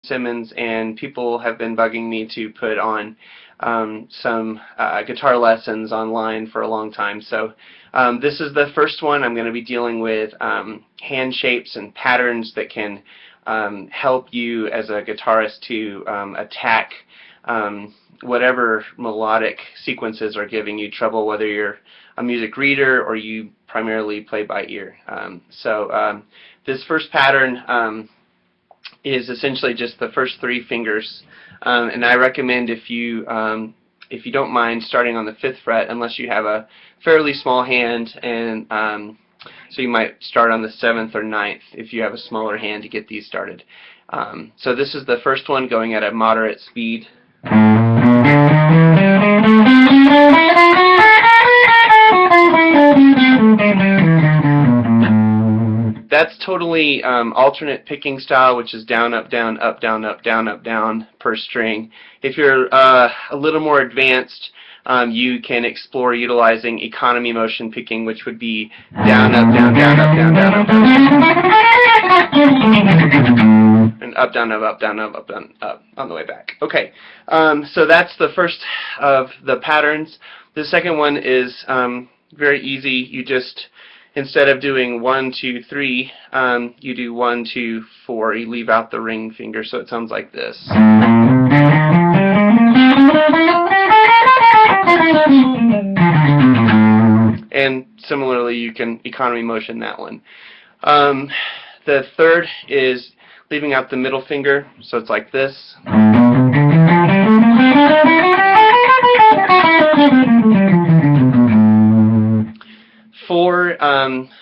Simmons, and people have been bugging me to put on some guitar lessons online for a long time. So this is the first one. I'm going to be dealing with hand shapes and patterns that can help you as a guitarist to attack whatever melodic sequences are giving you trouble, whether you're a music reader or you primarily play by ear. This first pattern is essentially just the first 3 fingers, and I recommend if you don't mind starting on the 5th fret, unless you have a fairly small hand, and so you might start on the 7th or 9th if you have a smaller hand to get these started. So this is the first one going at a moderate speed. That's totally alternate picking style, which is down, up, down, up, down, up, down, up, down per string. If you're a little more advanced, you can explore utilizing economy motion picking, which would be down, up, down, down, up, down, down, up, down, and up, down, up, down, up, down, up on the way back. Okay, so that's the first of the patterns. The second one is very easy. You just, instead of doing 1, 2, 3, you do 1, 2, 4. You leave out the ring finger, so it sounds like this. And similarly, you can economy motion that one. The third is leaving out the middle finger, so it's like this. 4,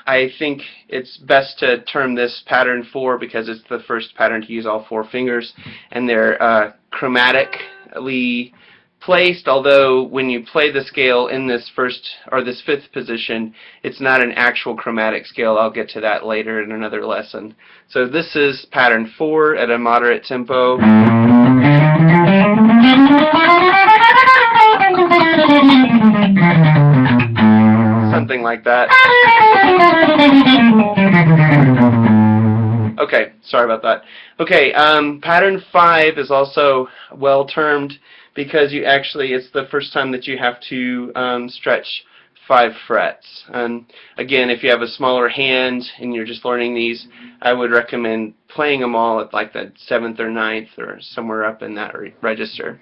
I think it's best to term this pattern 4 because it's the first pattern to use all 4 fingers, and they're chromatically placed, although when you play the scale in this first or this 5th position, it's not an actual chromatic scale. I'll get to that later in another lesson. So this is pattern 4 at a moderate tempo. Something like that. Okay, sorry about that. Okay, pattern 5 is also well termed because you actually, it's the first time that you have to stretch 5 frets. And again, if you have a smaller hand and you're just learning these, I would recommend playing them all at like the 7th or 9th or somewhere up in that register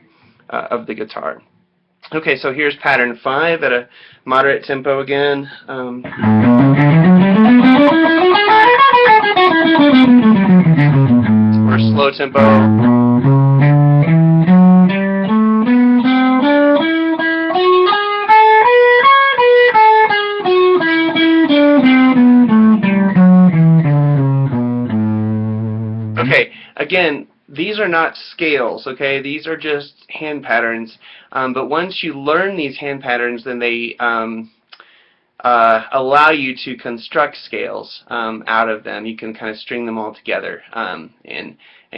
of the guitar. Okay, so here's pattern 5 at a moderate tempo again. Or slow tempo. Okay, again, these are not scales, okay? These are just hand patterns. But once you learn these hand patterns, then they allow you to construct scales out of them. You can kind of string them all together and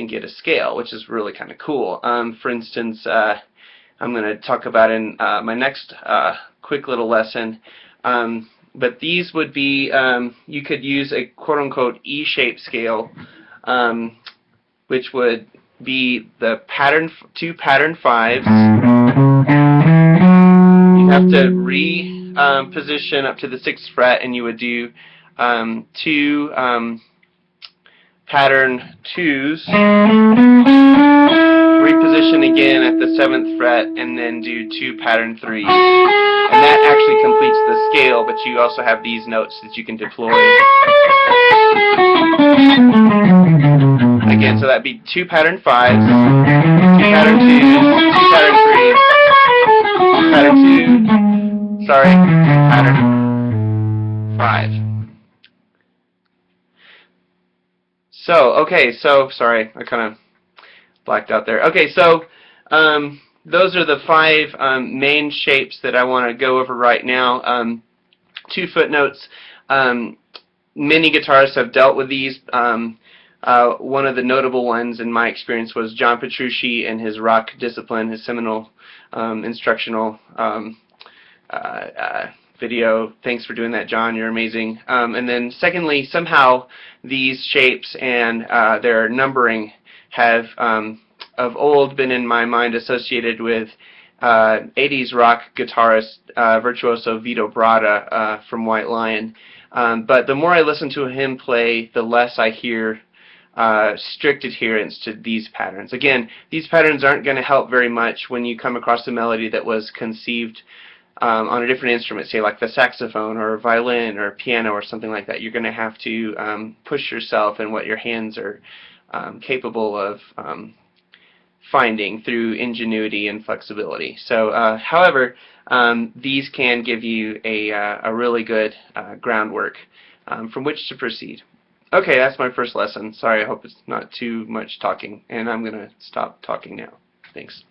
get a scale, which is really kind of cool. For instance, I'm going to talk about in my next quick little lesson. But these would be, you could use a quote-unquote E-shaped scale, which would be the pattern 2 pattern 5s. You have to reposition up to the 6th fret, and you would do 2 pattern 2s, reposition again at the 7th fret, and then do 2 pattern 3s. And that actually completes the scale, but you also have these notes that you can deploy. Again, so that'd be 2 pattern 5s, 2 pattern 2s, 2 pattern 3s, 2 pattern 2, sorry, pattern 5. So, okay, so, sorry, I kind of blacked out there. Okay, so those are the 5 main shapes that I want to go over right now. 2 footnotes. Many guitarists have dealt with these. One of the notable ones in my experience was John Petrucci and his Rock Discipline, his seminal instructional video. Thanks for doing that, John. You're amazing. And then secondly, somehow these shapes and their numbering have of old been in my mind associated with 80s rock guitarist virtuoso Vito Bratta from White Lion. But the more I listen to him play, the less I hear strict adherence to these patterns. Again, these patterns aren't going to help very much when you come across a melody that was conceived on a different instrument, say like the saxophone or violin or piano or something like that. You're going to have to push yourself and what your hands are capable of finding through ingenuity and flexibility. So, however, these can give you a really good groundwork from which to proceed. Okay, that's my first lesson. Sorry, I hope it's not too much talking, and I'm going to stop talking now. Thanks.